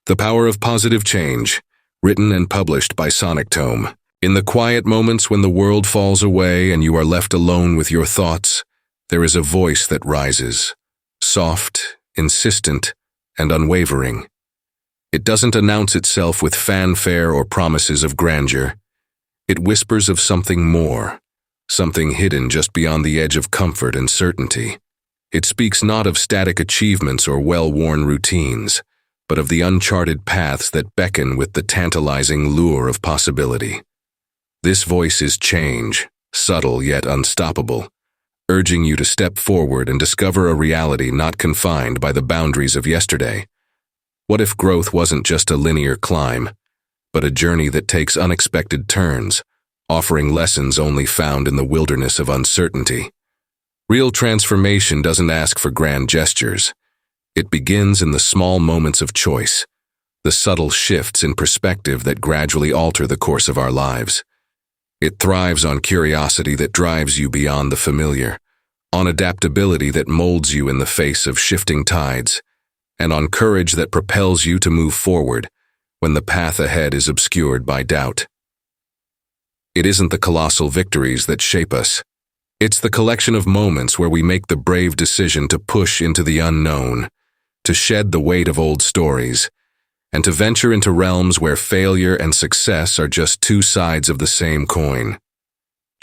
The Power of Positive Change, written and published by Sonic Tome. In the quiet moments when the world falls away and you are left alone with your thoughts, there is a voice that rises, soft, insistent, and unwavering. It doesn't announce itself with fanfare or promises of grandeur. It whispers of something more, something hidden just beyond the edge of comfort and certainty. It speaks not of static achievements or well-worn routines, but of the uncharted paths that beckon with the tantalizing lure of possibility. This voice is change, subtle yet unstoppable, urging you to step forward and discover a reality not confined by the boundaries of yesterday. What if growth wasn't just a linear climb, but a journey that takes unexpected turns, offering lessons only found in the wilderness of uncertainty? Real transformation doesn't ask for grand gestures. It begins in the small moments of choice, the subtle shifts in perspective that gradually alter the course of our lives. It thrives on curiosity that drives you beyond the familiar, on adaptability that molds you in the face of shifting tides, and on courage that propels you to move forward when the path ahead is obscured by doubt. It isn't the colossal victories that shape us. It's the collection of moments where we make the brave decision to push into the unknown, to shed the weight of old stories, and to venture into realms where failure and success are just two sides of the same coin.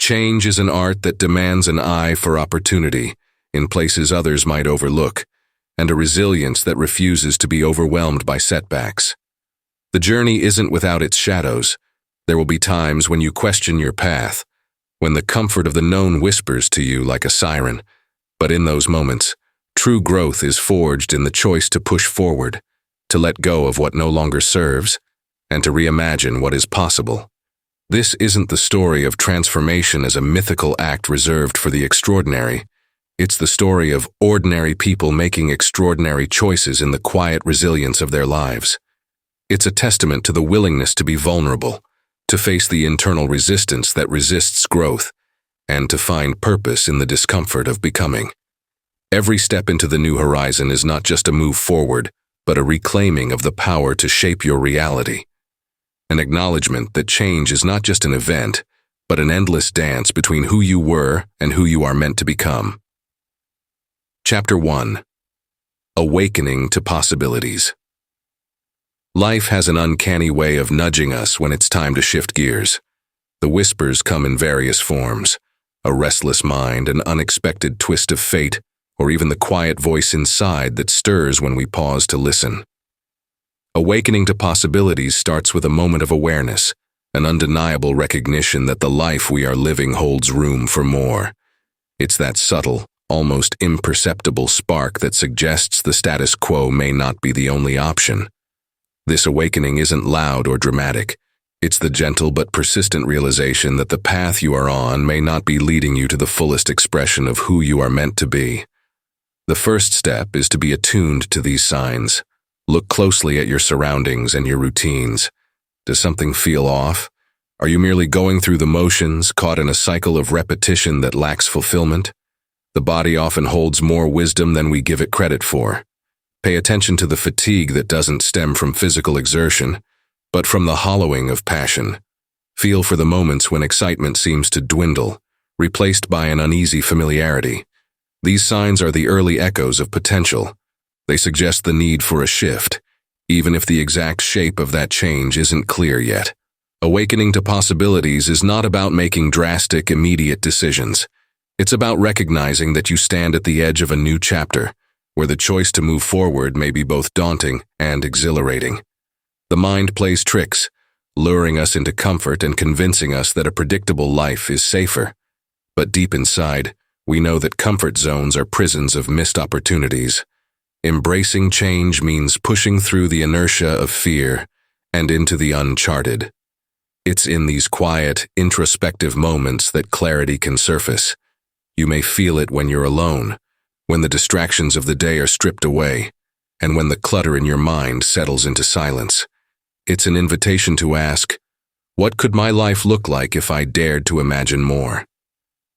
Change is an art that demands an eye for opportunity in places others might overlook, and a resilience that refuses to be overwhelmed by setbacks. The journey isn't without its shadows. There will be times when you question your path, when the comfort of the known whispers to you like a siren, but in those moments, true growth is forged in the choice to push forward, to let go of what no longer serves, and to reimagine what is possible. This isn't the story of transformation as a mythical act reserved for the extraordinary. It's the story of ordinary people making extraordinary choices in the quiet resilience of their lives. It's a testament to the willingness to be vulnerable, to face the internal resistance that resists growth, and to find purpose in the discomfort of becoming. Every step into the new horizon is not just a move forward, but a reclaiming of the power to shape your reality. An acknowledgement that change is not just an event, but an endless dance between who you were and who you are meant to become. Chapter 1. Awakening to Possibilities. Life has an uncanny way of nudging us when it's time to shift gears. The whispers come in various forms: a restless mind, an unexpected twist of fate, or even the quiet voice inside that stirs when we pause to listen. Awakening to possibilities starts with a moment of awareness, an undeniable recognition that the life we are living holds room for more. It's that subtle, almost imperceptible spark that suggests the status quo may not be the only option. This awakening isn't loud or dramatic. It's the gentle but persistent realization that the path you are on may not be leading you to the fullest expression of who you are meant to be. The first step is to be attuned to these signs. Look closely at your surroundings and your routines. Does something feel off? Are you merely going through the motions, caught in a cycle of repetition that lacks fulfillment? The body often holds more wisdom than we give it credit for. Pay attention to the fatigue that doesn't stem from physical exertion, but from the hollowing of passion. Feel for the moments when excitement seems to dwindle, replaced by an uneasy familiarity. These signs are the early echoes of potential. They suggest the need for a shift, even if the exact shape of that change isn't clear yet. Awakening to possibilities is not about making drastic, immediate decisions. It's about recognizing that you stand at the edge of a new chapter, where the choice to move forward may be both daunting and exhilarating. The mind plays tricks, luring us into comfort and convincing us that a predictable life is safer. But deep inside, we know that comfort zones are prisons of missed opportunities. Embracing change means pushing through the inertia of fear and into the uncharted. It's in these quiet, introspective moments that clarity can surface. You may feel it when you're alone, when the distractions of the day are stripped away, and when the clutter in your mind settles into silence. It's an invitation to ask, what could my life look like if I dared to imagine more?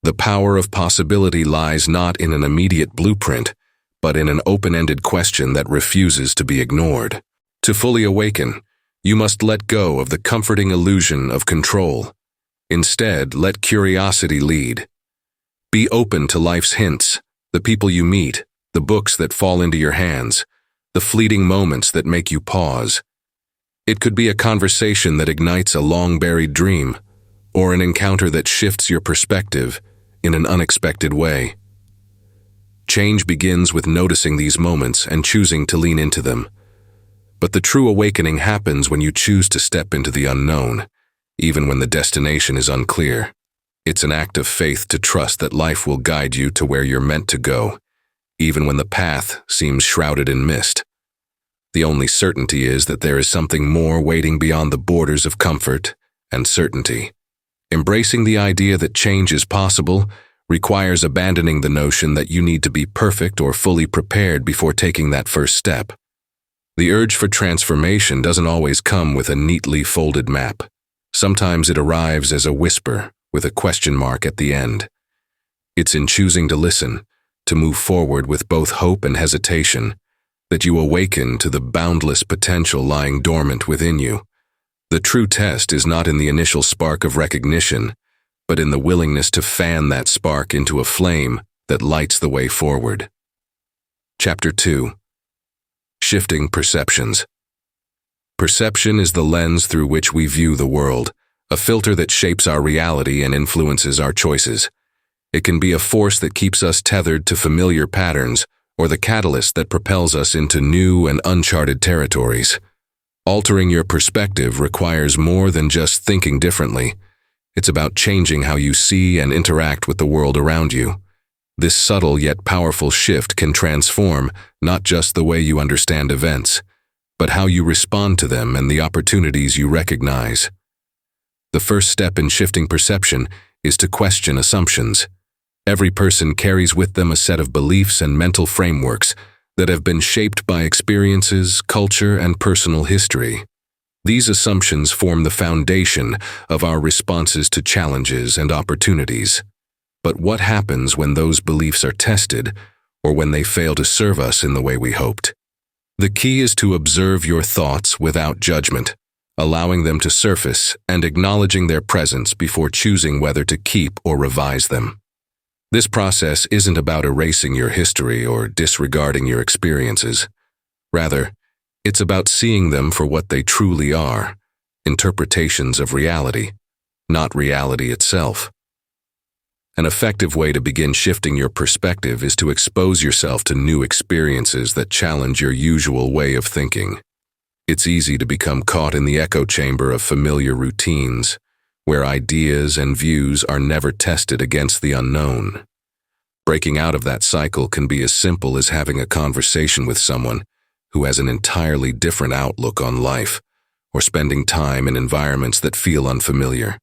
The power of possibility lies not in an immediate blueprint, but in an open-ended question that refuses to be ignored. To fully awaken, you must let go of the comforting illusion of control. Instead, let curiosity lead. Be open to life's hints, the people you meet, the books that fall into your hands, the fleeting moments that make you pause. It could be a conversation that ignites a long-buried dream, or an encounter that shifts your perspective in an unexpected way. Change begins with noticing these moments and choosing to lean into them. But the true awakening happens when you choose to step into the unknown, even when the destination is unclear. It's an act of faith to trust that life will guide you to where you're meant to go, even when the path seems shrouded in mist. The only certainty is that there is something more waiting beyond the borders of comfort and certainty. Embracing the idea that change is possible requires abandoning the notion that you need to be perfect or fully prepared before taking that first step. The urge for transformation doesn't always come with a neatly folded map. Sometimes it arrives as a whisper with a question mark at the end. It's in choosing to listen, to move forward with both hope and hesitation, that you awaken to the boundless potential lying dormant within you. The true test is not in the initial spark of recognition, but in the willingness to fan that spark into a flame that lights the way forward. Chapter 2. Shifting Perceptions. Perception is the lens through which we view the world, a filter that shapes our reality and influences our choices. It can be a force that keeps us tethered to familiar patterns, or the catalyst that propels us into new and uncharted territories. Altering your perspective requires more than just thinking differently. It's about changing how you see and interact with the world around you. This subtle yet powerful shift can transform not just the way you understand events, but how you respond to them and the opportunities you recognize. The first step in shifting perception is to question assumptions. Every person carries with them a set of beliefs and mental frameworks that have been shaped by experiences, culture, and personal history. These assumptions form the foundation of our responses to challenges and opportunities. But what happens when those beliefs are tested, or when they fail to serve us in the way we hoped? The key is to observe your thoughts without judgment, allowing them to surface and acknowledging their presence before choosing whether to keep or revise them. This process isn't about erasing your history or disregarding your experiences. Rather, it's about seeing them for what they truly are, interpretations of reality, not reality itself. An effective way to begin shifting your perspective is to expose yourself to new experiences that challenge your usual way of thinking. It's easy to become caught in the echo chamber of familiar routines, where ideas and views are never tested against the unknown. Breaking out of that cycle can be as simple as having a conversation with someone who has an entirely different outlook on life, or spending time in environments that feel unfamiliar.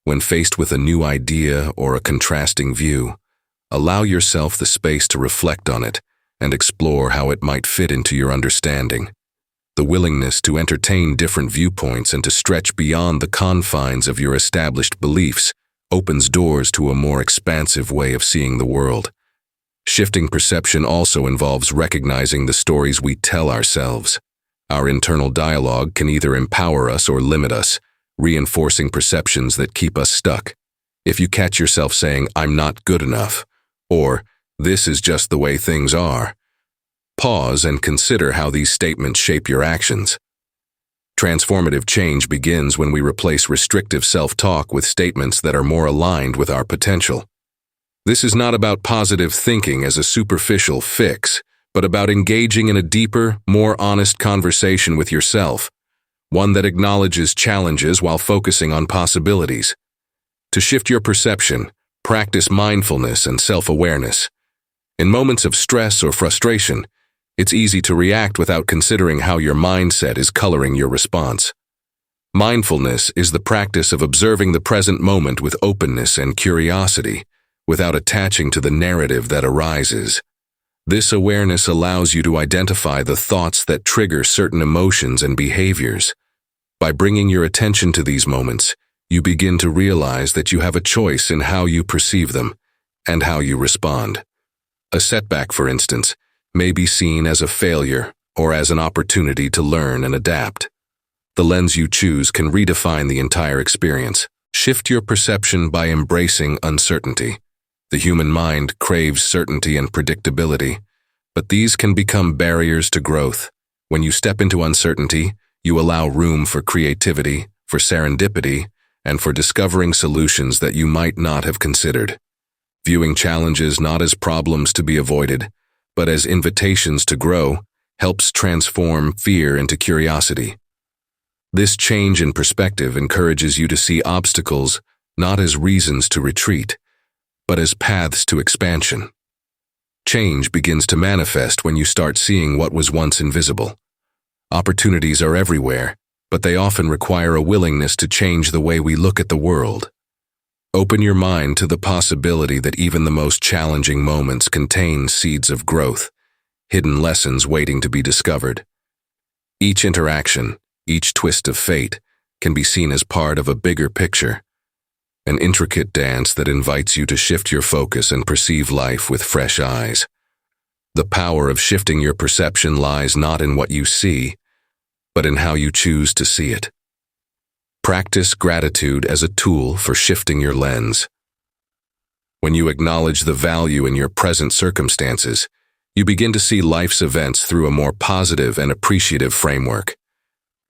When faced with a new idea or a contrasting view, allow yourself the space to reflect on it and explore how it might fit into your understanding. The willingness to entertain different viewpoints and to stretch beyond the confines of your established beliefs opens doors to a more expansive way of seeing the world. Shifting perception also involves recognizing the stories we tell ourselves. Our internal dialogue can either empower us or limit us, reinforcing perceptions that keep us stuck. If you catch yourself saying, "I'm not good enough," or "this is just the way things are," pause and consider how these statements shape your actions. Transformative change begins when we replace restrictive self-talk with statements that are more aligned with our potential. This is not about positive thinking as a superficial fix, but about engaging in a deeper, more honest conversation with yourself, one that acknowledges challenges while focusing on possibilities. To shift your perception, practice mindfulness and self-awareness. In moments of stress or frustration, it's easy to react without considering how your mindset is coloring your response. Mindfulness is the practice of observing the present moment with openness and curiosity, without attaching to the narrative that arises. This awareness allows you to identify the thoughts that trigger certain emotions and behaviors. By bringing your attention to these moments, you begin to realize that you have a choice in how you perceive them and how you respond. A setback, for instance, may be seen as a failure or as an opportunity to learn and adapt. The lens you choose can redefine the entire experience. Shift your perception by embracing uncertainty. The human mind craves certainty and predictability, but these can become barriers to growth. When you step into uncertainty, you allow room for creativity, for serendipity, and for discovering solutions that you might not have considered. Viewing challenges not as problems to be avoided, but as invitations to grow, helps transform fear into curiosity. This change in perspective encourages you to see obstacles not as reasons to retreat, but as paths to expansion. Change begins to manifest when you start seeing what was once invisible. Opportunities are everywhere, but they often require a willingness to change the way we look at the world. Open your mind to the possibility that even the most challenging moments contain seeds of growth, hidden lessons waiting to be discovered. Each interaction, each twist of fate, can be seen as part of a bigger picture, an intricate dance that invites you to shift your focus and perceive life with fresh eyes. The power of shifting your perception lies not in what you see, but in how you choose to see it. Practice gratitude as a tool for shifting your lens. When you acknowledge the value in your present circumstances, you begin to see life's events through a more positive and appreciative framework.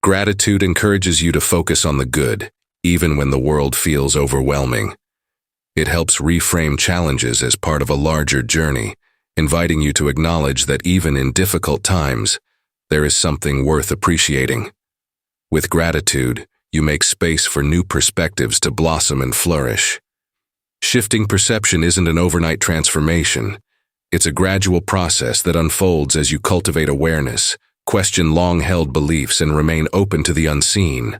Gratitude encourages you to focus on the good, even when the world feels overwhelming. It helps reframe challenges as part of a larger journey, inviting you to acknowledge that even in difficult times, there is something worth appreciating. With gratitude, you make space for new perspectives to blossom and flourish. Shifting perception isn't an overnight transformation. It's a gradual process that unfolds as you cultivate awareness, question long-held beliefs, and remain open to the unseen.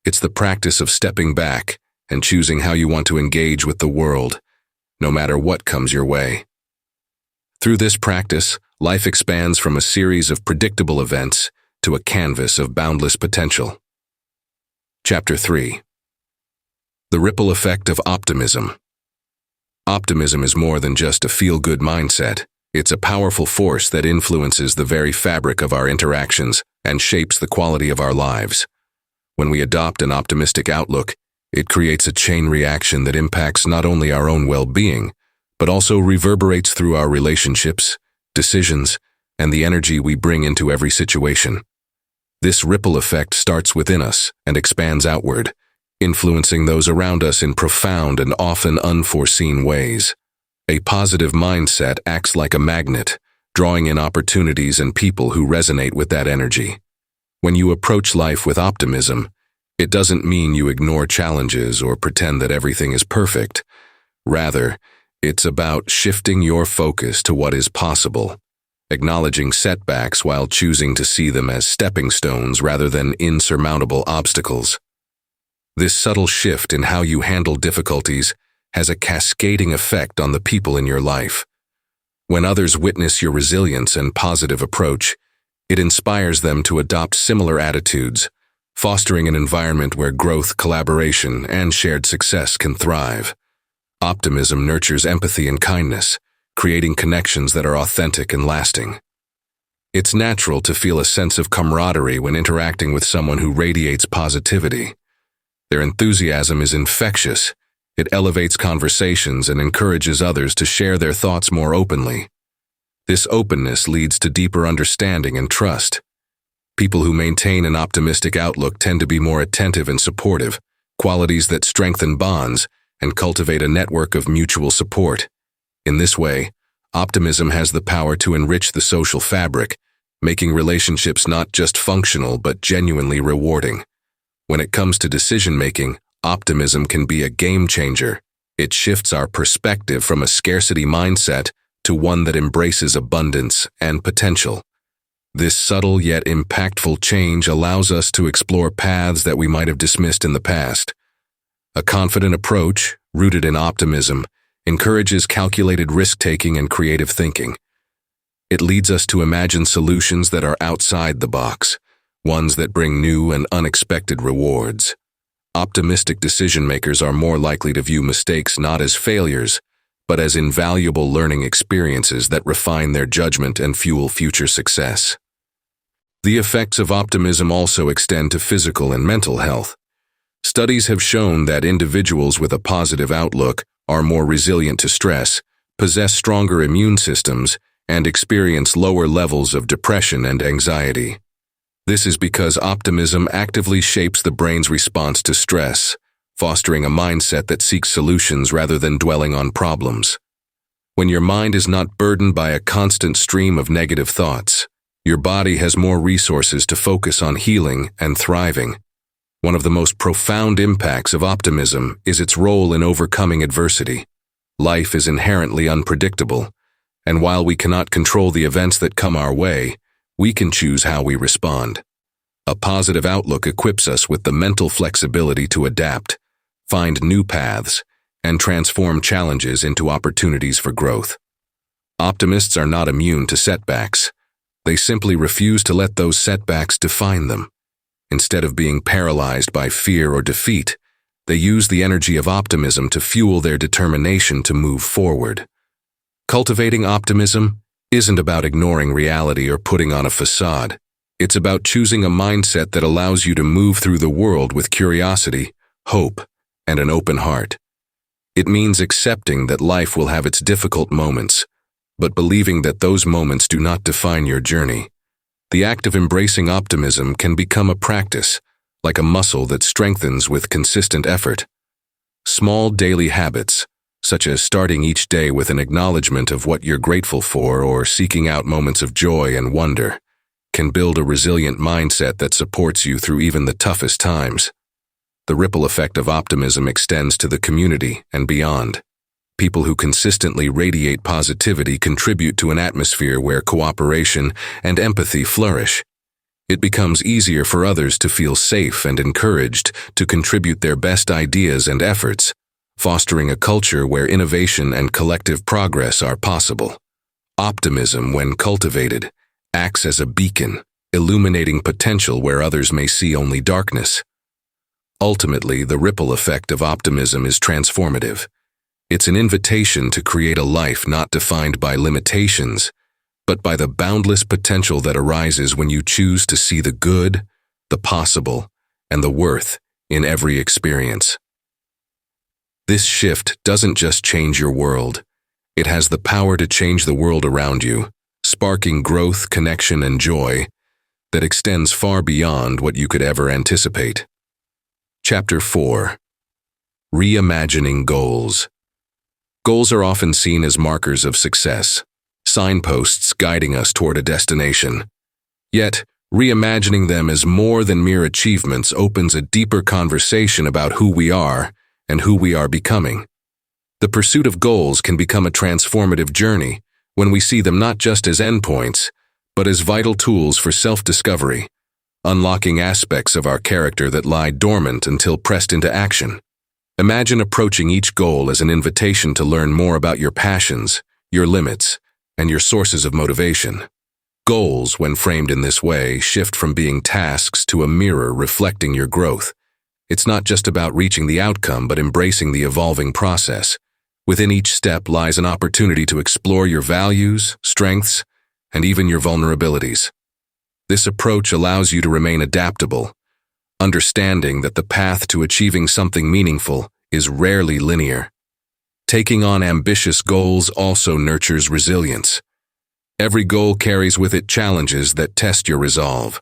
It's the practice of stepping back and choosing how you want to engage with the world, no matter what comes your way. Through this practice, life expands from a series of predictable events to a canvas of boundless potential. Chapter 3. The Ripple Effect of Optimism. Optimism is more than just a feel-good mindset. It's a powerful force that influences the very fabric of our interactions and shapes the quality of our lives. When we adopt an optimistic outlook, it creates a chain reaction that impacts not only our own well-being, but also reverberates through our relationships, decisions, and the energy we bring into every situation. This ripple effect starts within us and expands outward, influencing those around us in profound and often unforeseen ways. A positive mindset acts like a magnet, drawing in opportunities and people who resonate with that energy. When you approach life with optimism, it doesn't mean you ignore challenges or pretend that everything is perfect. Rather, it's about shifting your focus to what is possible, acknowledging setbacks while choosing to see them as stepping stones rather than insurmountable obstacles. This subtle shift in how you handle difficulties has a cascading effect on the people in your life. When others witness your resilience and positive approach, it inspires them to adopt similar attitudes, fostering an environment where growth, collaboration, and shared success can thrive. Optimism nurtures empathy and kindness, creating connections that are authentic and lasting. It's natural to feel a sense of camaraderie when interacting with someone who radiates positivity. Their enthusiasm is infectious. It elevates conversations and encourages others to share their thoughts more openly. This openness leads to deeper understanding and trust. People who maintain an optimistic outlook tend to be more attentive and supportive, qualities that strengthen bonds and cultivate a network of mutual support. In this way, optimism has the power to enrich the social fabric, making relationships not just functional but genuinely rewarding. When it comes to decision-making, optimism can be a game changer. It shifts our perspective from a scarcity mindset to one that embraces abundance and potential. This subtle yet impactful change allows us to explore paths that we might have dismissed in the past. A confident approach, rooted in optimism, encourages calculated risk-taking and creative thinking. It leads us to imagine solutions that are outside the box, ones that bring new and unexpected rewards. Optimistic decision-makers are more likely to view mistakes not as failures, but as invaluable learning experiences that refine their judgment and fuel future success. The effects of optimism also extend to physical and mental health. Studies have shown that individuals with a positive outlook are more resilient to stress, possess stronger immune systems, and experience lower levels of depression and anxiety. This is because optimism actively shapes the brain's response to stress, fostering a mindset that seeks solutions rather than dwelling on problems. When your mind is not burdened by a constant stream of negative thoughts, your body has more resources to focus on healing and thriving. One of the most profound impacts of optimism is its role in overcoming adversity. Life is inherently unpredictable, and while we cannot control the events that come our way, we can choose how we respond. A positive outlook equips us with the mental flexibility to adapt, find new paths, and transform challenges into opportunities for growth. Optimists are not immune to setbacks. They simply refuse to let those setbacks define them. Instead of being paralyzed by fear or defeat, they use the energy of optimism to fuel their determination to move forward. Cultivating optimism isn't about ignoring reality or putting on a facade. It's about choosing a mindset that allows you to move through the world with curiosity, hope, and an open heart. It means accepting that life will have its difficult moments, but believing that those moments do not define your journey. The act of embracing optimism can become a practice, like a muscle that strengthens with consistent effort. Small daily habits, such as starting each day with an acknowledgement of what you're grateful for or seeking out moments of joy and wonder, can build a resilient mindset that supports you through even the toughest times. The ripple effect of optimism extends to the community and beyond. People who consistently radiate positivity contribute to an atmosphere where cooperation and empathy flourish. It becomes easier for others to feel safe and encouraged to contribute their best ideas and efforts, fostering a culture where innovation and collective progress are possible. Optimism, when cultivated, acts as a beacon, illuminating potential where others may see only darkness. Ultimately, the ripple effect of optimism is transformative. It's an invitation to create a life not defined by limitations, but by the boundless potential that arises when you choose to see the good, the possible, and the worth in every experience. This shift doesn't just change your world. It has the power to change the world around you, sparking growth, connection, and joy that extends far beyond what you could ever anticipate. Chapter 4. Reimagining Goals. Goals are often seen as markers of success, signposts guiding us toward a destination. Yet, reimagining them as more than mere achievements opens a deeper conversation about who we are and who we are becoming. The pursuit of goals can become a transformative journey when we see them not just as endpoints, but as vital tools for self-discovery, unlocking aspects of our character that lie dormant until pressed into action. Imagine approaching each goal as an invitation to learn more about your passions, your limits, and your sources of motivation. Goals, when framed in this way, shift from being tasks to a mirror reflecting your growth. It's not just about reaching the outcome, but embracing the evolving process. Within each step lies an opportunity to explore your values, strengths, and even your vulnerabilities. This approach allows you to remain adaptable, understanding that the path to achieving something meaningful is rarely linear. Taking on ambitious goals also nurtures resilience. Every goal carries with it challenges that test your resolve.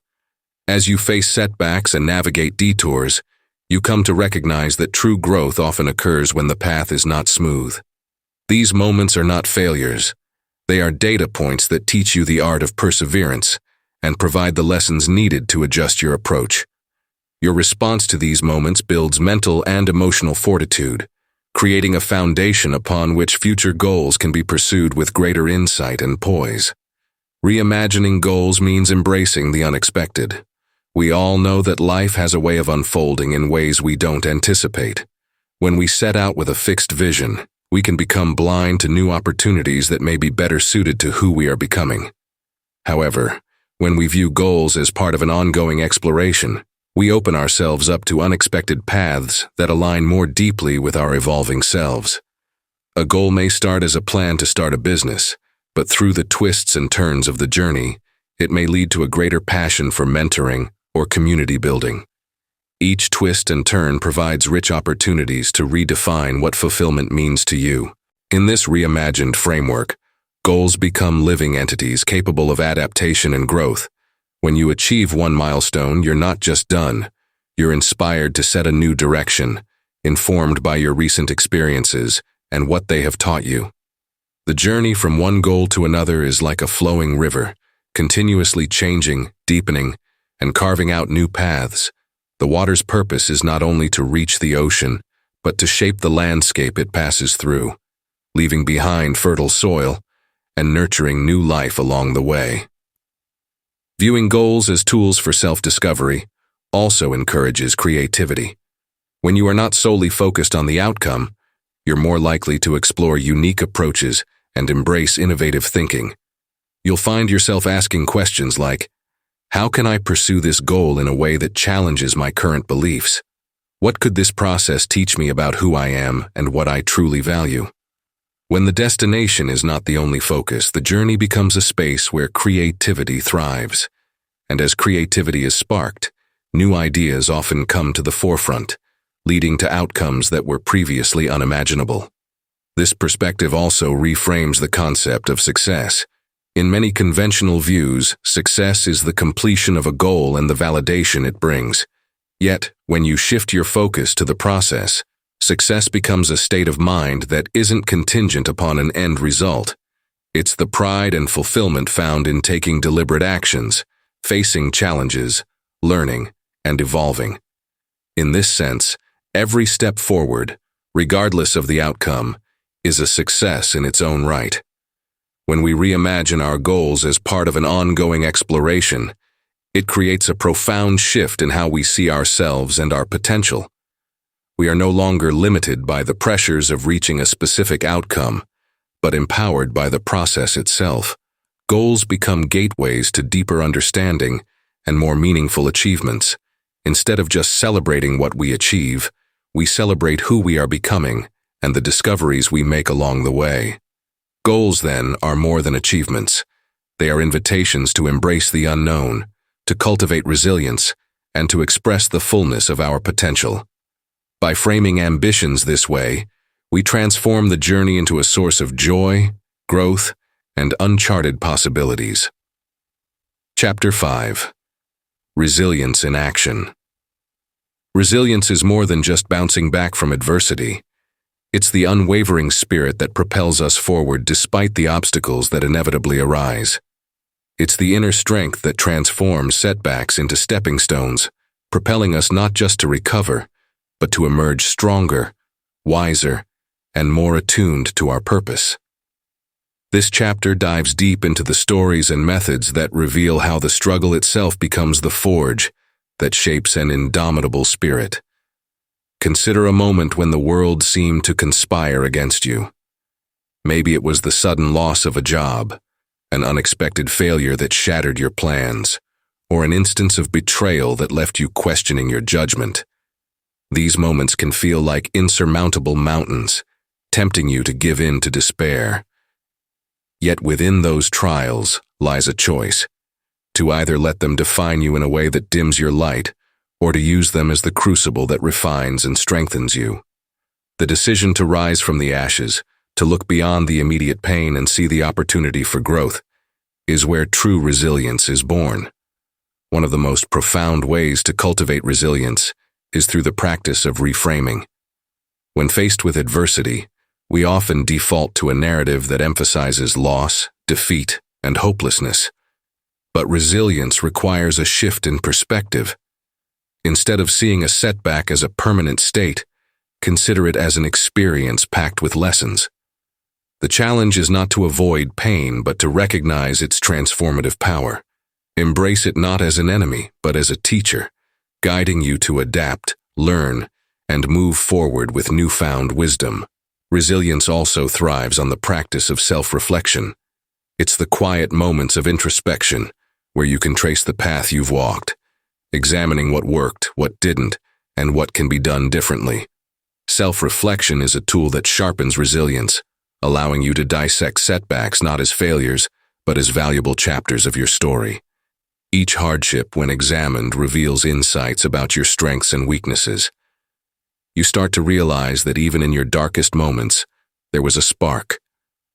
As you face setbacks and navigate detours, you come to recognize that true growth often occurs when the path is not smooth. These moments are not failures. They are data points that teach you the art of perseverance and provide the lessons needed to adjust your approach. Your response to these moments builds mental and emotional fortitude, creating a foundation upon which future goals can be pursued with greater insight and poise. Reimagining goals means embracing the unexpected. We all know that life has a way of unfolding in ways we don't anticipate. When we set out with a fixed vision, we can become blind to new opportunities that may be better suited to who we are becoming. However, when we view goals as part of an ongoing exploration, we open ourselves up to unexpected paths that align more deeply with our evolving selves. A goal may start as a plan to start a business, but through the twists and turns of the journey, It may lead to a greater passion for mentoring or community building. Each twist and turn provides rich opportunities to redefine what fulfillment means to you. In this reimagined framework, goals become living entities capable of adaptation and growth. When you achieve one milestone, you're not just done. You're inspired to set a new direction, informed by your recent experiences and what they have taught you. The journey from one goal to another is like a flowing river, continuously changing, deepening, and carving out new paths. The water's purpose is not only to reach the ocean, but to shape the landscape it passes through, leaving behind fertile soil and nurturing new life along the way. Viewing goals as tools for self-discovery also encourages creativity. When you are not solely focused on the outcome, you're more likely to explore unique approaches and embrace innovative thinking. You'll find yourself asking questions like, how can I pursue this goal in a way that challenges my current beliefs? What could this process teach me about who I am and what I truly value? When the destination is not the only focus, the journey becomes a space where creativity thrives. And as creativity is sparked, new ideas often come to the forefront, leading to outcomes that were previously unimaginable. This perspective also reframes the concept of success. In many conventional views, success is the completion of a goal and the validation it brings. Yet, when you shift your focus to the process, success becomes a state of mind that isn't contingent upon an end result. It's the pride and fulfillment found in taking deliberate actions, facing challenges, learning, and evolving. In this sense, every step forward, regardless of the outcome, is a success in its own right. When we reimagine our goals as part of an ongoing exploration, it creates a profound shift in how we see ourselves and our potential. We are no longer limited by the pressures of reaching a specific outcome, but empowered by the process itself. Goals become gateways to deeper understanding and more meaningful achievements. Instead of just celebrating what we achieve, we celebrate who we are becoming and the discoveries we make along the way. Goals, then, are more than achievements. They are invitations to embrace the unknown, to cultivate resilience, and to express the fullness of our potential. By framing ambitions this way, we transform the journey into a source of joy, growth, and uncharted possibilities. Chapter 5. Resilience in Action. Resilience is more than just bouncing back from adversity. It's the unwavering spirit that propels us forward despite the obstacles that inevitably arise. It's the inner strength that transforms setbacks into stepping stones, propelling us not just to recover, but to emerge stronger, wiser, and more attuned to our purpose. This chapter dives deep into the stories and methods that reveal how the struggle itself becomes the forge that shapes an indomitable spirit. Consider a moment when the world seemed to conspire against you. Maybe it was the sudden loss of a job, an unexpected failure that shattered your plans, or an instance of betrayal that left you questioning your judgment. These moments can feel like insurmountable mountains, tempting you to give in to despair. Yet within those trials lies a choice, to either let them define you in a way that dims your light, or to use them as the crucible that refines and strengthens you. The decision to rise from the ashes, to look beyond the immediate pain and see the opportunity for growth, is where true resilience is born. One of the most profound ways to cultivate resilience is through the practice of reframing. When faced with adversity, we often default to a narrative that emphasizes loss, defeat, and hopelessness. But resilience requires a shift in perspective. Instead of seeing a setback as a permanent state, consider it as an experience packed with lessons. The challenge is not to avoid pain, but to recognize its transformative power. Embrace it not as an enemy, but as a teacher, guiding you to adapt, learn, and move forward with newfound wisdom. Resilience also thrives on the practice of self-reflection. It's the quiet moments of introspection where you can trace the path you've walked, examining what worked, what didn't, and what can be done differently. Self-reflection is a tool that sharpens resilience, allowing you to dissect setbacks not as failures, but as valuable chapters of your story. Each hardship, when examined, reveals insights about your strengths and weaknesses. You start to realize that even in your darkest moments, there was a spark,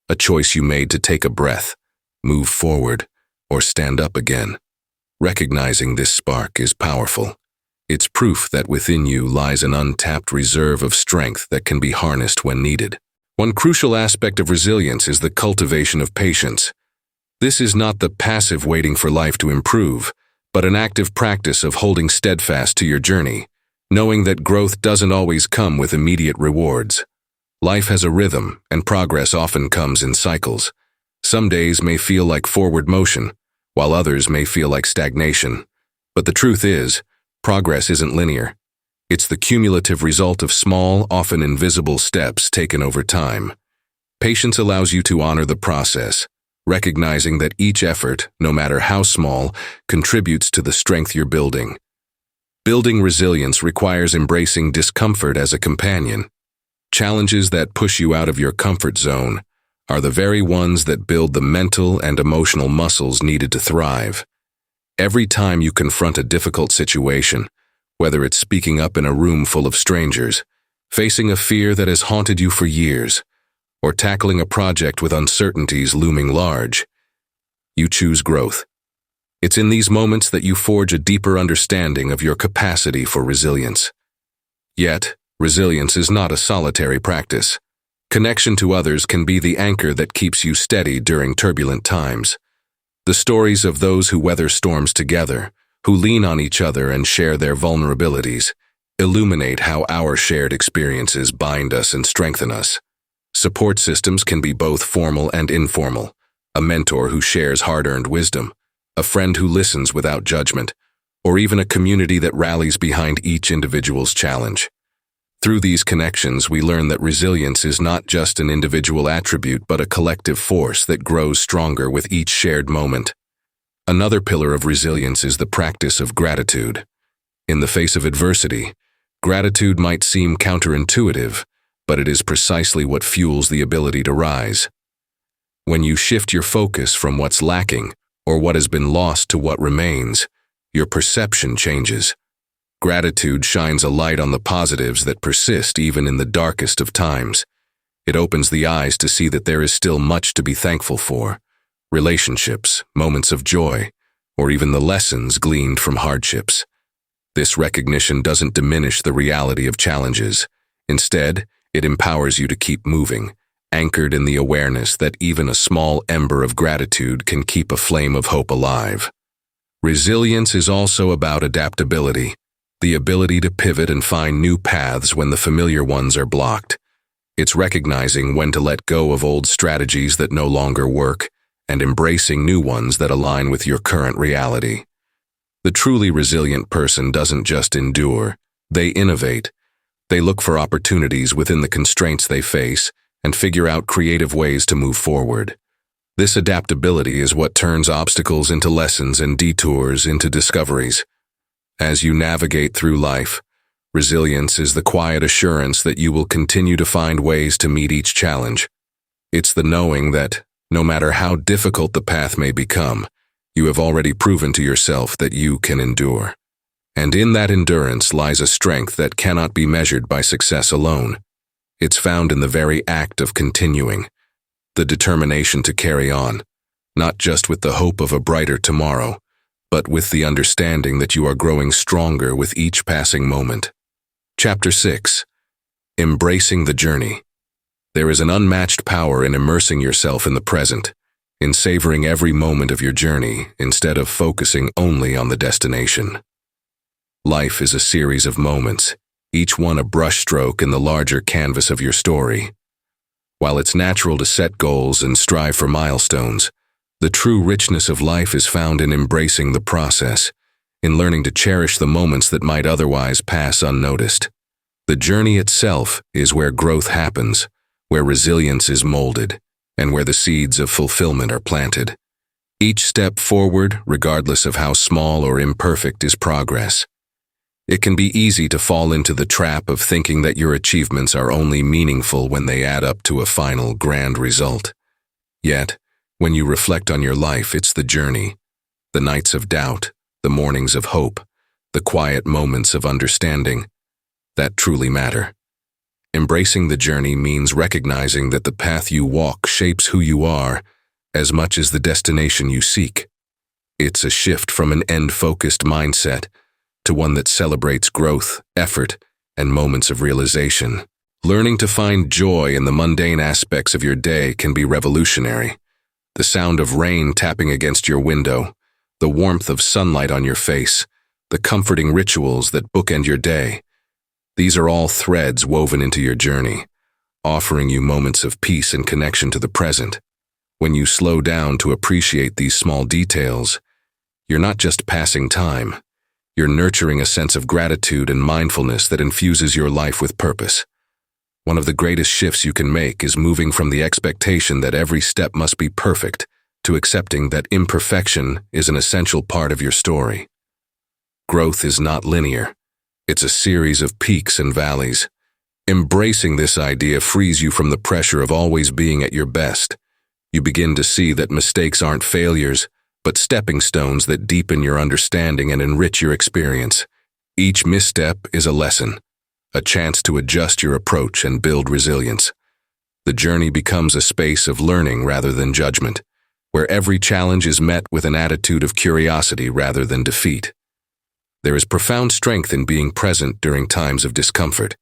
a choice you made to take a breath, move forward, or stand up again. Recognizing this spark is powerful. It's proof that within you lies an untapped reserve of strength that can be harnessed when needed. One crucial aspect of resilience is the cultivation of patience. This is not the passive waiting for life to improve, but an active practice of holding steadfast to your journey, knowing that growth doesn't always come with immediate rewards. Life has a rhythm, and progress often comes in cycles. Some days may feel like forward motion, while others may feel like stagnation. But the truth is, progress isn't linear. It's the cumulative result of small, often invisible steps taken over time. Patience allows you to honor the process, recognizing that each effort, no matter how small, contributes to the strength you're building. Building resilience requires embracing discomfort as a companion. Challenges that push you out of your comfort zone are the very ones that build the mental and emotional muscles needed to thrive. Every time you confront a difficult situation, whether it's speaking up in a room full of strangers, facing a fear that has haunted you for years, or tackling a project with uncertainties looming large, you choose growth. It's in these moments that you forge a deeper understanding of your capacity for resilience. Yet, resilience is not a solitary practice. Connection to others can be the anchor that keeps you steady during turbulent times. The stories of those who weather storms together, who lean on each other and share their vulnerabilities, illuminate how our shared experiences bind us and strengthen us. Support systems can be both formal and informal. A mentor who shares hard-earned wisdom, a friend who listens without judgment, or even a community that rallies behind each individual's challenge. Through these connections, we learn that resilience is not just an individual attribute but a collective force that grows stronger with each shared moment. Another pillar of resilience is the practice of gratitude. In the face of adversity, gratitude might seem counterintuitive, but it is precisely what fuels the ability to rise. When you shift your focus from what's lacking or what has been lost to what remains, your perception changes. Gratitude shines a light on the positives that persist even in the darkest of times. It opens the eyes to see that there is still much to be thankful for: relationships, moments of joy, or even the lessons gleaned from hardships. This recognition doesn't diminish the reality of challenges. Instead, it empowers you to keep moving, anchored in the awareness that even a small ember of gratitude can keep a flame of hope alive. Resilience is also about adaptability, the ability to pivot and find new paths when the familiar ones are blocked. It's recognizing when to let go of old strategies that no longer work and embracing new ones that align with your current reality. The truly resilient person doesn't just endure, they innovate. They look for opportunities within the constraints they face and figure out creative ways to move forward. This adaptability is what turns obstacles into lessons and detours into discoveries. As you navigate through life, resilience is the quiet assurance that you will continue to find ways to meet each challenge. It's the knowing that, no matter how difficult the path may become, you have already proven to yourself that you can endure. And in that endurance lies a strength that cannot be measured by success alone. It's found in the very act of continuing, the determination to carry on, not just with the hope of a brighter tomorrow, but with the understanding that you are growing stronger with each passing moment. Chapter 6. Embracing the Journey. There is an unmatched power in immersing yourself in the present, in savoring every moment of your journey instead of focusing only on the destination. Life is a series of moments, each one a brushstroke in the larger canvas of your story. While it's natural to set goals and strive for milestones, the true richness of life is found in embracing the process, in learning to cherish the moments that might otherwise pass unnoticed. The journey itself is where growth happens, where resilience is molded, and where the seeds of fulfillment are planted. Each step forward, regardless of how small or imperfect, is progress. It can be easy to fall into the trap of thinking that your achievements are only meaningful when they add up to a final grand result. Yet, when you reflect on your life, it's the journey, The nights of doubt, the mornings of hope, the quiet moments of understanding that truly matter. Embracing the journey means recognizing that the path you walk shapes who you are as much as the destination you seek. It's a shift from an end-focused mindset to one that celebrates growth, effort, and moments of realization. Learning to find joy in the mundane aspects of your day can be revolutionary. The sound of rain tapping against your window, the warmth of sunlight on your face, the comforting rituals that bookend your day. These are all threads woven into your journey, offering you moments of peace and connection to the present. When you slow down to appreciate these small details, you're not just passing time, you're nurturing a sense of gratitude and mindfulness that infuses your life with purpose. One of the greatest shifts you can make is moving from the expectation that every step must be perfect to accepting that imperfection is an essential part of your story. Growth is not linear. It's a series of peaks and valleys. Embracing this idea frees you from the pressure of always being at your best. You begin to see that mistakes aren't failures, but stepping stones that deepen your understanding and enrich your experience. Each misstep is a lesson, a chance to adjust your approach and build resilience. The journey becomes a space of learning rather than judgment, where every challenge is met with an attitude of curiosity rather than defeat. There is profound strength in being present during times of discomfort.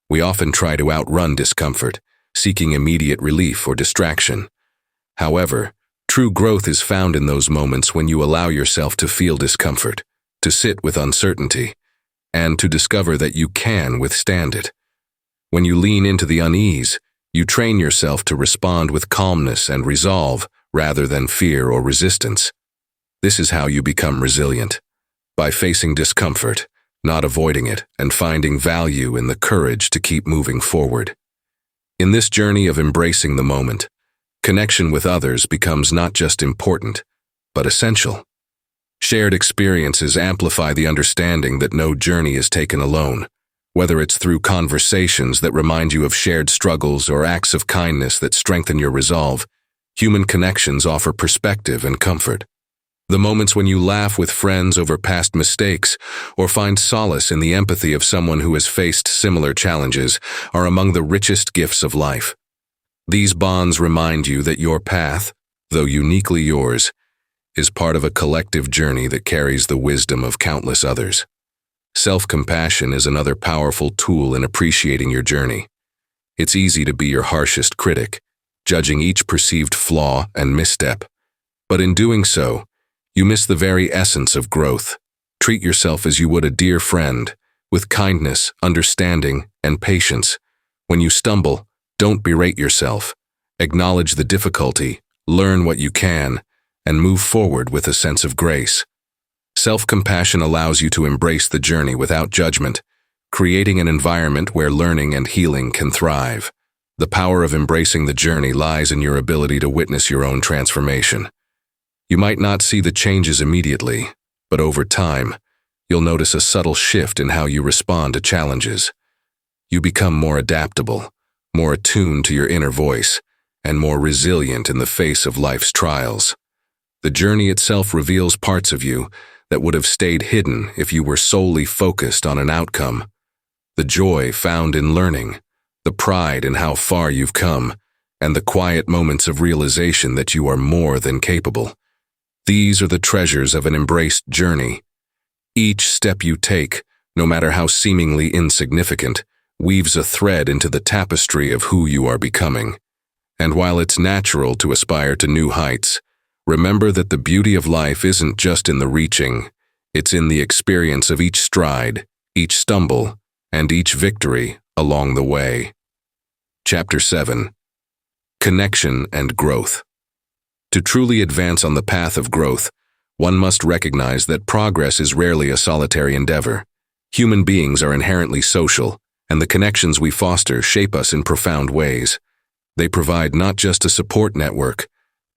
We often try to outrun discomfort, seeking immediate relief or distraction. However, true growth is found in those moments when you allow yourself to feel discomfort, to sit with uncertainty, and to discover that you can withstand it. When you lean into the unease, you train yourself to respond with calmness and resolve rather than fear or resistance. This is how you become resilient. By facing discomfort, not avoiding it, and finding value in the courage to keep moving forward. In this journey of embracing the moment, connection with others becomes not just important, but essential. Shared experiences amplify the understanding that no journey is taken alone, whether it's through conversations that remind you of shared struggles or acts of kindness that strengthen your resolve. Human connections offer perspective and comfort. The moments when you laugh with friends over past mistakes or find solace in the empathy of someone who has faced similar challenges are among the richest gifts of life. These bonds remind you that your path, though uniquely yours, is part of a collective journey that carries the wisdom of countless others. Self-compassion is another powerful tool in appreciating your journey. It's easy to be your harshest critic, judging each perceived flaw and misstep. But in doing so, you miss the very essence of growth. Treat yourself as you would a dear friend, with kindness, understanding, and patience. When you stumble, don't berate yourself. Acknowledge the difficulty, learn what you can, and move forward with a sense of grace. Self-compassion allows you to embrace the journey without judgment, creating an environment where learning and healing can thrive. The power of embracing the journey lies in your ability to witness your own transformation. You might not see the changes immediately, but over time, you'll notice a subtle shift in how you respond to challenges. You become more adaptable, more attuned to your inner voice, and more resilient in the face of life's trials. The journey itself reveals parts of you that would have stayed hidden if you were solely focused on an outcome. The joy found in learning, the pride in how far you've come, and the quiet moments of realization that you are more than capable. These are the treasures of an embraced journey. Each step you take, no matter how seemingly insignificant, weaves a thread into the tapestry of who you are becoming. And while it's natural to aspire to new heights, remember that the beauty of life isn't just in the reaching, it's in the experience of each stride, each stumble, and each victory along the way. Chapter 7. Connection and Growth. To truly advance on the path of growth, one must recognize that progress is rarely a solitary endeavor. Human beings are inherently social, and the connections we foster shape us in profound ways. They provide not just a support network,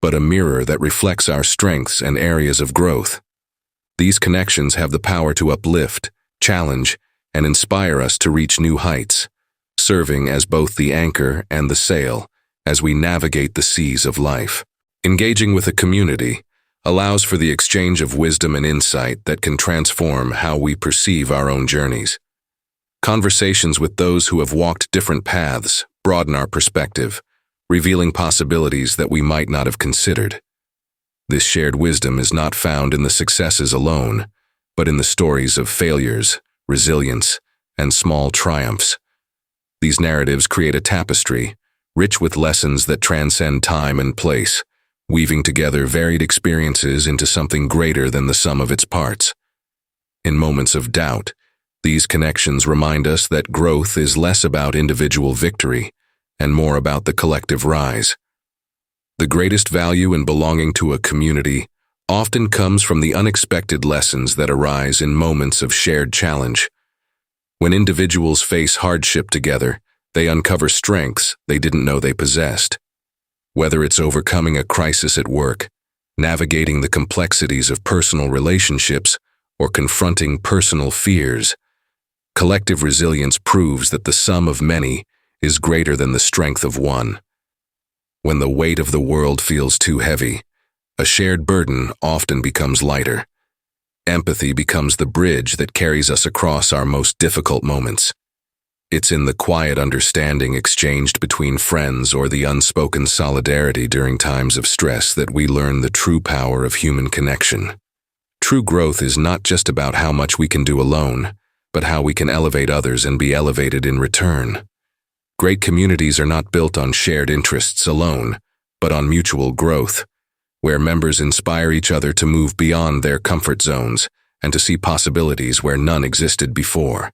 but a mirror that reflects our strengths and areas of growth. These connections have the power to uplift, challenge, and inspire us to reach new heights, serving as both the anchor and the sail as we navigate the seas of life. Engaging with a community, allows for the exchange of wisdom and insight that can transform how we perceive our own journeys. Conversations with those who have walked different paths broaden our perspective, revealing possibilities that we might not have considered. This shared wisdom is not found in the successes alone, but in the stories of failures, resilience, and small triumphs. These narratives create a tapestry, rich with lessons that transcend time and place, weaving together varied experiences into something greater than the sum of its parts. In moments of doubt, these connections remind us that growth is less about individual victory and more about the collective rise. The greatest value in belonging to a community often comes from the unexpected lessons that arise in moments of shared challenge. When individuals face hardship together, they uncover strengths they didn't know they possessed. Whether it's overcoming a crisis at work, navigating the complexities of personal relationships, or confronting personal fears, collective resilience proves that the sum of many is greater than the strength of one. When the weight of the world feels too heavy, a shared burden often becomes lighter. Empathy becomes the bridge that carries us across our most difficult moments. It's in the quiet understanding exchanged between friends or the unspoken solidarity during times of stress that we learn the true power of human connection. True growth is not just about how much we can do alone, but how we can elevate others and be elevated in return. Great communities are not built on shared interests alone, but on mutual growth, where members inspire each other to move beyond their comfort zones and to see possibilities where none existed before.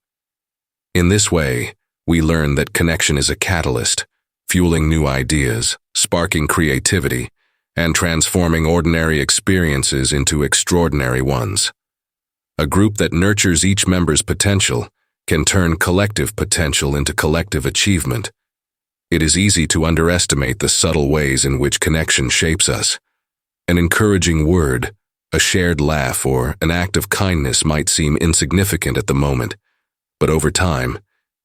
In this way, we learn that connection is a catalyst, fueling new ideas, sparking creativity, and transforming ordinary experiences into extraordinary ones. A group that nurtures each member's potential can turn collective potential into collective achievement. It is easy to underestimate the subtle ways in which connection shapes us. An encouraging word, a shared laugh, or an act of kindness might seem insignificant at the moment, but over time,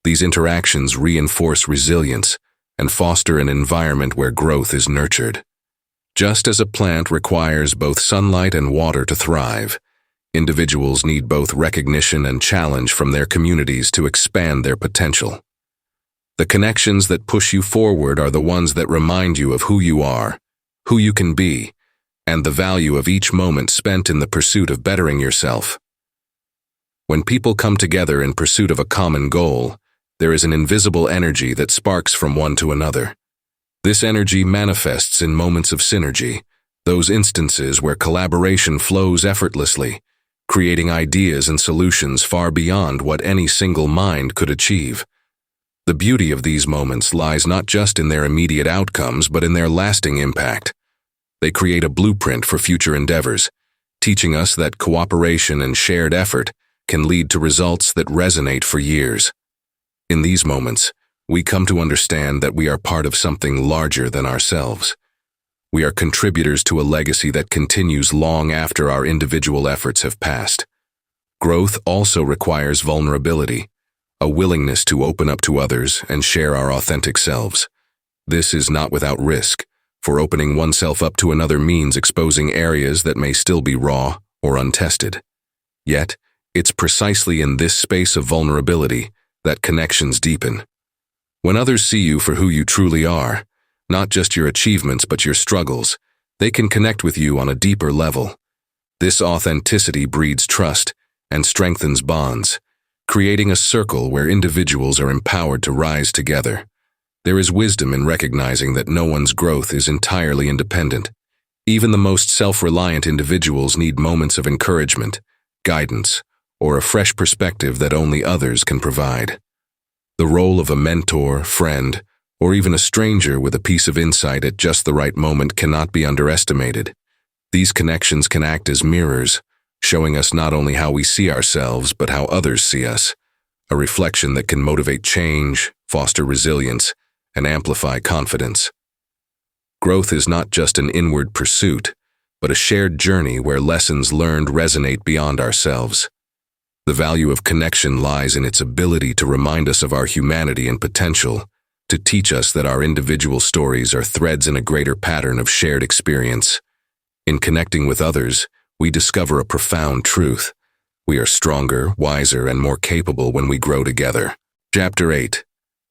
these interactions reinforce resilience and foster an environment where growth is nurtured. Just as a plant requires both sunlight and water to thrive, individuals need both recognition and challenge from their communities to expand their potential. The connections that push you forward are the ones that remind you of who you are, who you can be, and the value of each moment spent in the pursuit of bettering yourself. When people come together in pursuit of a common goal, there is an invisible energy that sparks from one to another. This energy manifests in moments of synergy, those instances where collaboration flows effortlessly, creating ideas and solutions far beyond what any single mind could achieve. The beauty of these moments lies not just in their immediate outcomes, but in their lasting impact. They create a blueprint for future endeavors, teaching us that cooperation and shared effort can lead to results that resonate for years. In these moments, we come to understand that we are part of something larger than ourselves. We are contributors to a legacy that continues long after our individual efforts have passed. Growth also requires vulnerability, a willingness to open up to others and share our authentic selves. This is not without risk, for opening oneself up to another means exposing areas that may still be raw or untested. Yet, it's precisely in this space of vulnerability that connections deepen. When others see you for who you truly are, not just your achievements but your struggles, they can connect with you on a deeper level. This authenticity breeds trust and strengthens bonds, creating a circle where individuals are empowered to rise together. There is wisdom in recognizing that no one's growth is entirely independent. Even the most self-reliant individuals need moments of encouragement, guidance, or a fresh perspective that only others can provide. The role of a mentor, friend, or even a stranger with a piece of insight at just the right moment cannot be underestimated. These connections can act as mirrors, showing us not only how we see ourselves but how others see us, a reflection that can motivate change, foster resilience, and amplify confidence. Growth is not just an inward pursuit, but a shared journey where lessons learned resonate beyond ourselves. The value of connection lies in its ability to remind us of our humanity and potential, to teach us that our individual stories are threads in a greater pattern of shared experience. In connecting with others, we discover a profound truth. We are stronger, wiser, and more capable when we grow together. Chapter 8.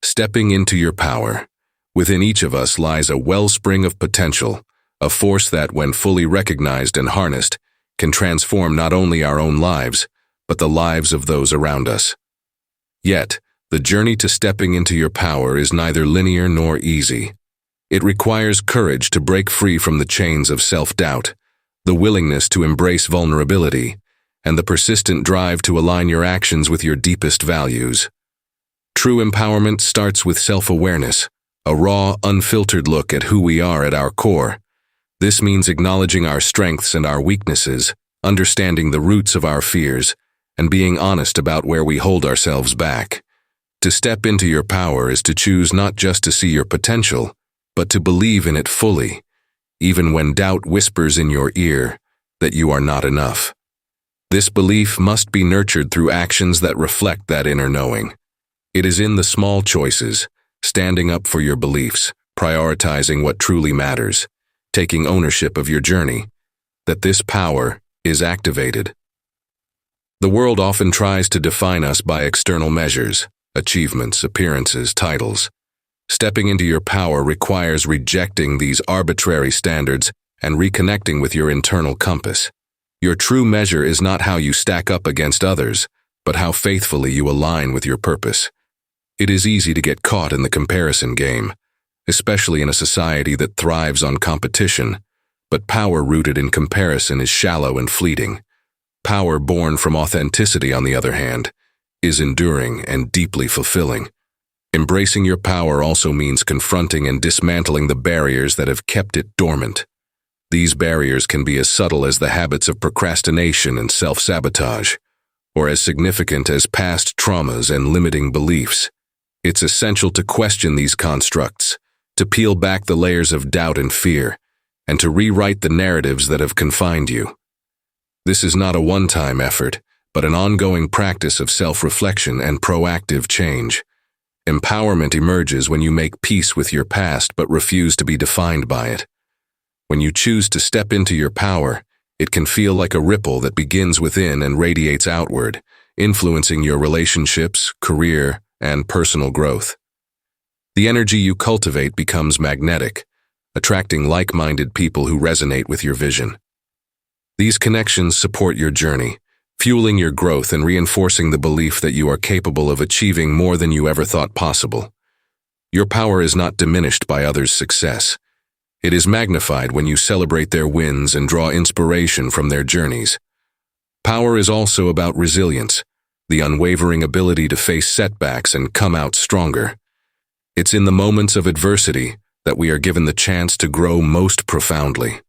Stepping into your power. Within each of us lies a wellspring of potential, a force that, when fully recognized and harnessed, can transform not only our own lives, but the lives of those around us. Yet, the journey to stepping into your power is neither linear nor easy. It requires courage to break free from the chains of self-doubt, the willingness to embrace vulnerability, and the persistent drive to align your actions with your deepest values. True empowerment starts with self-awareness, a raw, unfiltered look at who we are at our core. This means acknowledging our strengths and our weaknesses, understanding the roots of our fears, and being honest about where we hold ourselves back. To step into your power is to choose not just to see your potential, but to believe in it fully, even when doubt whispers in your ear that you are not enough. This belief must be nurtured through actions that reflect that inner knowing. It is in the small choices, standing up for your beliefs, prioritizing what truly matters, taking ownership of your journey, that this power is activated. The world often tries to define us by external measures, achievements, appearances, titles. Stepping into your power requires rejecting these arbitrary standards and reconnecting with your internal compass. Your true measure is not how you stack up against others, but how faithfully you align with your purpose. It is easy to get caught in the comparison game, especially in a society that thrives on competition, but power rooted in comparison is shallow and fleeting. Power born from authenticity, on the other hand, is enduring and deeply fulfilling. Embracing your power also means confronting and dismantling the barriers that have kept it dormant. These barriers can be as subtle as the habits of procrastination and self-sabotage, or as significant as past traumas and limiting beliefs. It's essential to question these constructs, to peel back the layers of doubt and fear, and to rewrite the narratives that have confined you. This is not a one-time effort, but an ongoing practice of self-reflection and proactive change. Empowerment emerges when you make peace with your past but refuse to be defined by it. When you choose to step into your power, it can feel like a ripple that begins within and radiates outward, influencing your relationships, career, and personal growth. The energy you cultivate becomes magnetic, attracting like-minded people who resonate with your vision. These connections support your journey, fueling your growth and reinforcing the belief that you are capable of achieving more than you ever thought possible. Your power is not diminished by others' success. It is magnified when you celebrate their wins and draw inspiration from their journeys. Power is also about resilience, the unwavering ability to face setbacks and come out stronger. It's in the moments of adversity that we are given the chance to grow most profoundly.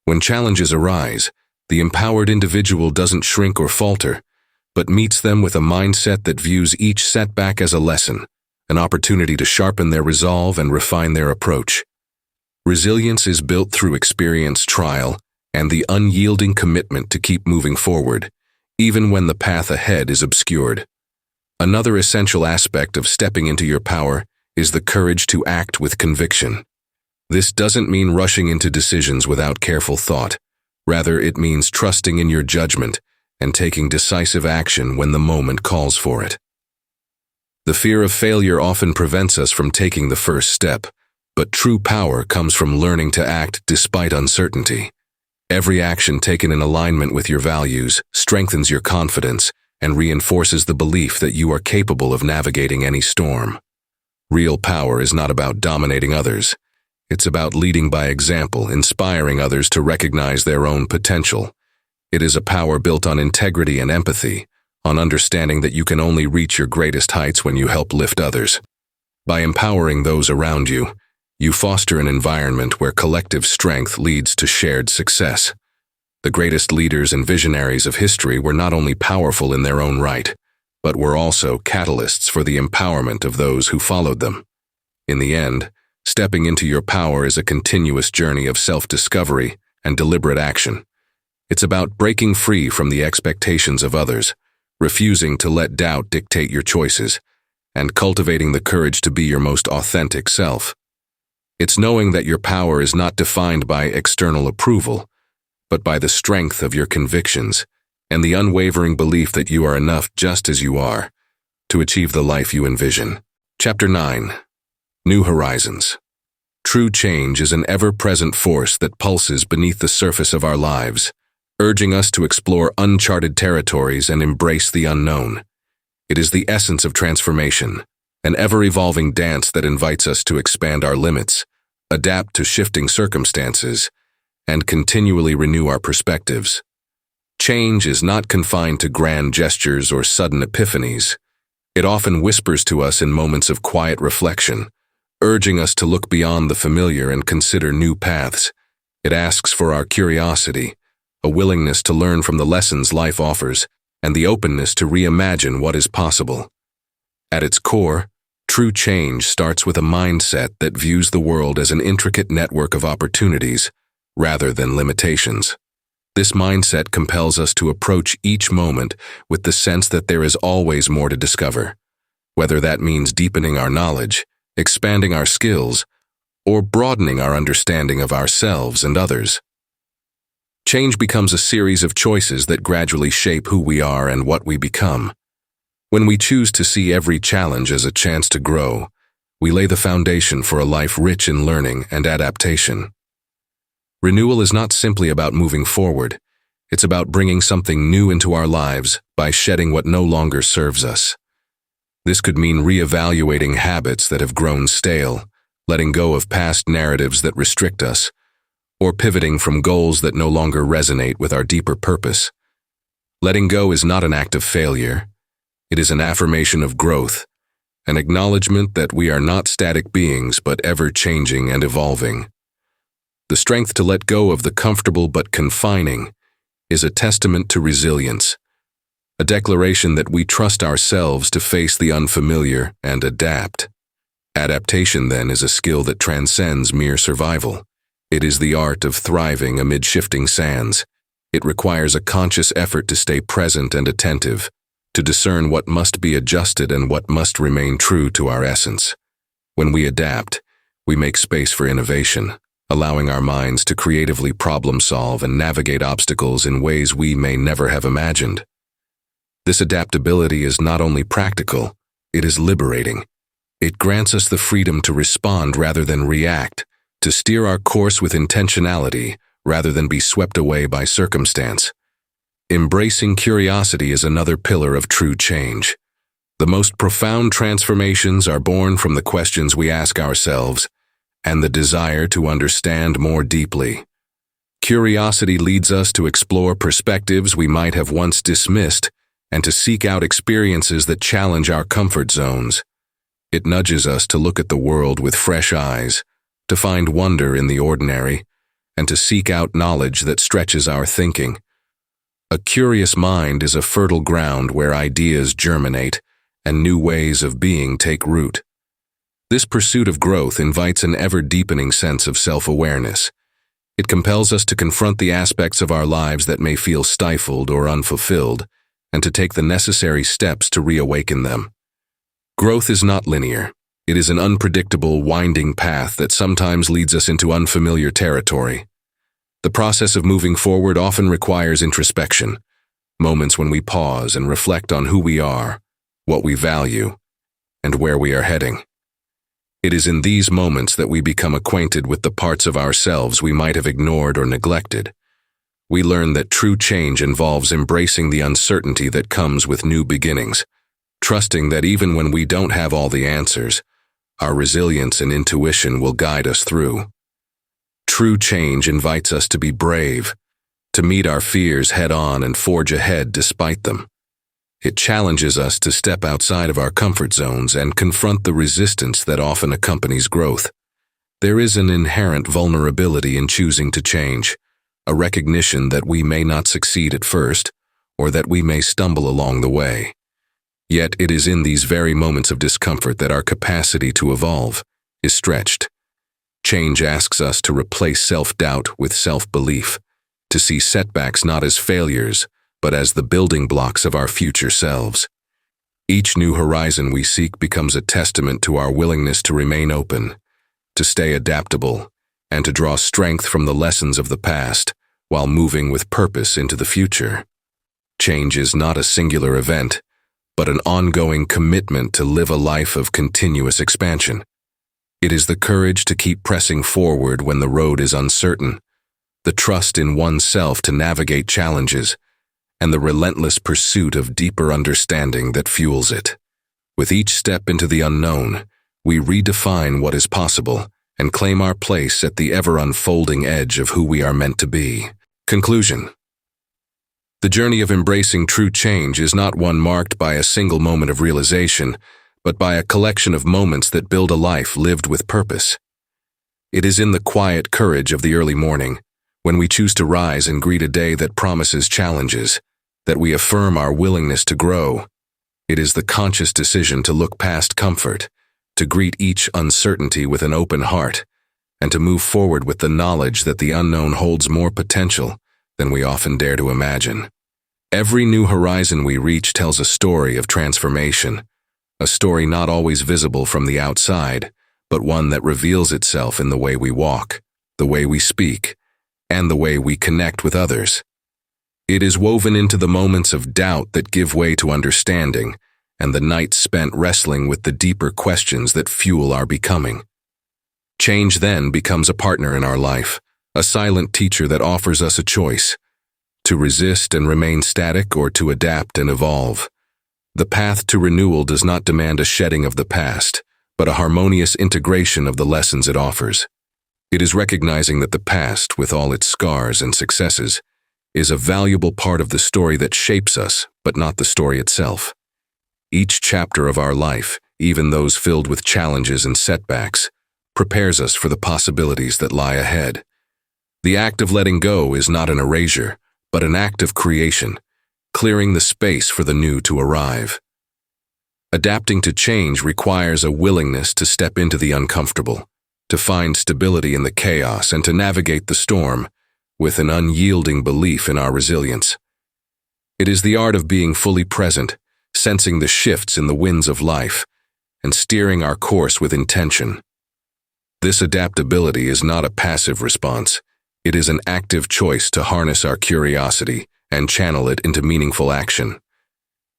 When challenges arise, the empowered individual doesn't shrink or falter, but meets them with a mindset that views each setback as a lesson, an opportunity to sharpen their resolve and refine their approach. Resilience is built through experience, trial, and the unyielding commitment to keep moving forward, even when the path ahead is obscured. Another essential aspect of stepping into your power is the courage to act with conviction. This doesn't mean rushing into decisions without careful thought. Rather, it means trusting in your judgment and taking decisive action when the moment calls for it. The fear of failure often prevents us from taking the first step, but true power comes from learning to act despite uncertainty. Every action taken in alignment with your values strengthens your confidence and reinforces the belief that you are capable of navigating any storm. Real power is not about dominating others. It's about leading by example, inspiring others to recognize their own potential. It is a power built on integrity and empathy, on understanding that you can only reach your greatest heights when you help lift others. By empowering those around you, you foster an environment where collective strength leads to shared success. The greatest leaders and visionaries of history were not only powerful in their own right, but were also catalysts for the empowerment of those who followed them. In the end, stepping into your power is a continuous journey of self-discovery and deliberate action. It's about breaking free from the expectations of others, refusing to let doubt dictate your choices, and cultivating the courage to be your most authentic self. It's knowing that your power is not defined by external approval, but by the strength of your convictions and the unwavering belief that you are enough just as you are to achieve the life you envision. Chapter 9. New Horizons. True change is an ever-present force that pulses beneath the surface of our lives, urging us to explore uncharted territories and embrace the unknown. It is the essence of transformation, an ever-evolving dance that invites us to expand our limits, adapt to shifting circumstances, and continually renew our perspectives. Change is not confined to grand gestures or sudden epiphanies. It often whispers to us in moments of quiet reflection, urging us to look beyond the familiar and consider new paths. It asks for our curiosity, a willingness to learn from the lessons life offers, and the openness to reimagine what is possible. At its core, true change starts with a mindset that views the world as an intricate network of opportunities rather than limitations. This mindset compels us to approach each moment with the sense that there is always more to discover, whether that means deepening our knowledge, expanding our skills, or broadening our understanding of ourselves and others. Change becomes a series of choices that gradually shape who we are and what we become. When we choose to see every challenge as a chance to grow, we lay the foundation for a life rich in learning and adaptation. Renewal is not simply about moving forward. It's about bringing something new into our lives by shedding what no longer serves us. This could mean reevaluating habits that have grown stale, letting go of past narratives that restrict us, or pivoting from goals that no longer resonate with our deeper purpose. Letting go is not an act of failure. It is an affirmation of growth, an acknowledgement that we are not static beings but ever-changing and evolving. The strength to let go of the comfortable but confining is a testament to resilience, a declaration that we trust ourselves to face the unfamiliar and adapt. Adaptation, then, is a skill that transcends mere survival. It is the art of thriving amid shifting sands. It requires a conscious effort to stay present and attentive, to discern what must be adjusted and what must remain true to our essence. When we adapt, we make space for innovation, allowing our minds to creatively problem-solve and navigate obstacles in ways we may never have imagined. This adaptability is not only practical, it is liberating. It grants us the freedom to respond rather than react, to steer our course with intentionality rather than be swept away by circumstance. Embracing curiosity is another pillar of true change. The most profound transformations are born from the questions we ask ourselves and the desire to understand more deeply. Curiosity leads us to explore perspectives we might have once dismissed and to seek out experiences that challenge our comfort zones. It nudges us to look at the world with fresh eyes, to find wonder in the ordinary, and to seek out knowledge that stretches our thinking. A curious mind is a fertile ground where ideas germinate and new ways of being take root. This pursuit of growth invites an ever-deepening sense of self-awareness. It compels us to confront the aspects of our lives that may feel stifled or unfulfilled, and to take the necessary steps to reawaken them. Growth is not linear. It is an unpredictable, winding path that sometimes leads us into unfamiliar territory. The process of moving forward often requires introspection, moments when we pause and reflect on who we are, what we value, and where we are heading. It is in these moments that we become acquainted with the parts of ourselves we might have ignored or neglected. We learn that true change involves embracing the uncertainty that comes with new beginnings, trusting that even when we don't have all the answers, our resilience and intuition will guide us through. True change invites us to be brave, to meet our fears head-on and forge ahead despite them. It challenges us to step outside of our comfort zones and confront the resistance that often accompanies growth. There is an inherent vulnerability in choosing to change, a recognition that we may not succeed at first, or that we may stumble along the way. Yet it is in these very moments of discomfort that our capacity to evolve is stretched. Change asks us to replace self-doubt with self-belief, to see setbacks not as failures, but as the building blocks of our future selves. Each new horizon we seek becomes a testament to our willingness to remain open, to stay adaptable, and to draw strength from the lessons of the past, while moving with purpose into the future. Change is not a singular event, but an ongoing commitment to live a life of continuous expansion. It is the courage to keep pressing forward when the road is uncertain, the trust in oneself to navigate challenges, and the relentless pursuit of deeper understanding that fuels it. With each step into the unknown, we redefine what is possible and claim our place at the ever-unfolding edge of who we are meant to be. Conclusion. The journey of embracing true change is not one marked by a single moment of realization, but by a collection of moments that build a life lived with purpose. It is in the quiet courage of the early morning, when we choose to rise and greet a day that promises challenges, that we affirm our willingness to grow. It is the conscious decision to look past comfort, to greet each uncertainty with an open heart, and to move forward with the knowledge that the unknown holds more potential than we often dare to imagine. Every new horizon we reach tells a story of transformation, a story not always visible from the outside, but one that reveals itself in the way we walk, the way we speak, and the way we connect with others. It is woven into the moments of doubt that give way to understanding, and the nights spent wrestling with the deeper questions that fuel our becoming. Change then becomes a partner in our life, a silent teacher that offers us a choice, to resist and remain static or to adapt and evolve. The path to renewal does not demand a shedding of the past, but a harmonious integration of the lessons it offers. It is recognizing that the past, with all its scars and successes, is a valuable part of the story that shapes us, but not the story itself. Each chapter of our life, even those filled with challenges and setbacks, prepares us for the possibilities that lie ahead. The act of letting go is not an erasure, but an act of creation, clearing the space for the new to arrive. Adapting to change requires a willingness to step into the uncomfortable, to find stability in the chaos, and to navigate the storm with an unyielding belief in our resilience. It is the art of being fully present, sensing the shifts in the winds of life, and steering our course with intention. This adaptability is not a passive response. It is an active choice to harness our curiosity and channel it into meaningful action.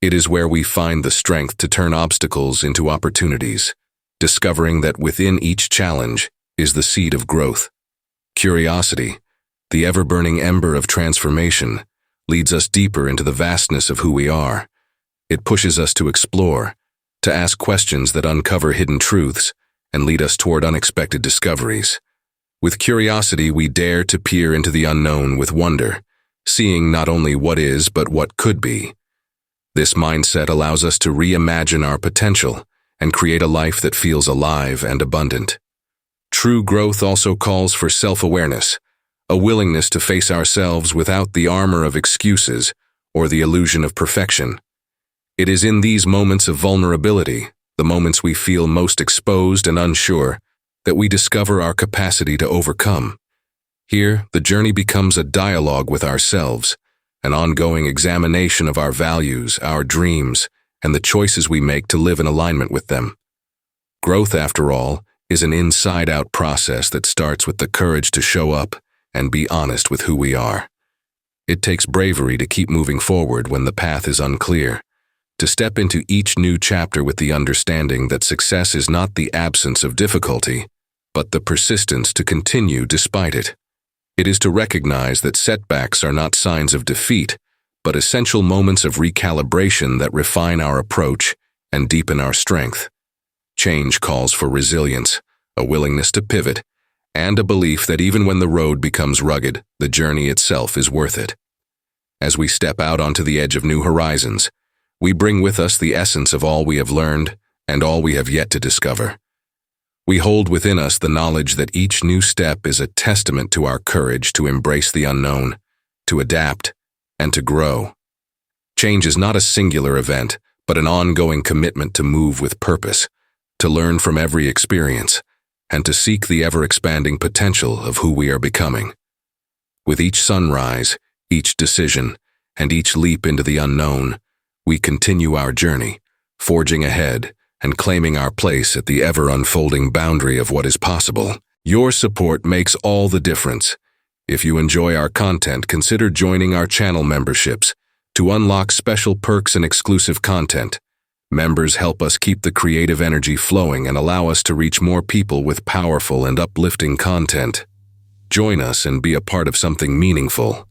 It is where we find the strength to turn obstacles into opportunities, discovering that within each challenge is the seed of growth. Curiosity, the ever-burning ember of transformation, leads us deeper into the vastness of who we are. It pushes us to explore, to ask questions that uncover hidden truths and lead us toward unexpected discoveries. With curiosity, we dare to peer into the unknown with wonder, seeing not only what is but what could be. This mindset allows us to reimagine our potential and create a life that feels alive and abundant. True growth also calls for self-awareness, a willingness to face ourselves without the armor of excuses or the illusion of perfection. It is in these moments of vulnerability, the moments we feel most exposed and unsure, that we discover our capacity to overcome. Here, the journey becomes a dialogue with ourselves, an ongoing examination of our values, our dreams, and the choices we make to live in alignment with them. Growth, after all, is an inside-out process that starts with the courage to show up and be honest with who we are. It takes bravery to keep moving forward when the path is unclear, to step into each new chapter with the understanding that success is not the absence of difficulty, but the persistence to continue despite it. It is to recognize that setbacks are not signs of defeat, but essential moments of recalibration that refine our approach and deepen our strength. Change calls for resilience, a willingness to pivot, and a belief that even when the road becomes rugged, the journey itself is worth it. As we step out onto the edge of new horizons, we bring with us the essence of all we have learned and all we have yet to discover. We hold within us the knowledge that each new step is a testament to our courage to embrace the unknown, to adapt, and to grow. Change is not a singular event, but an ongoing commitment to move with purpose, to learn from every experience, and to seek the ever-expanding potential of who we are becoming. With each sunrise, each decision, and each leap into the unknown, we continue our journey, forging ahead and claiming our place at the ever-unfolding boundary of what is possible. Your support makes all the difference. If you enjoy our content, consider joining our channel memberships to unlock special perks and exclusive content. Members help us keep the creative energy flowing and allow us to reach more people with powerful and uplifting content. Join us and be a part of something meaningful.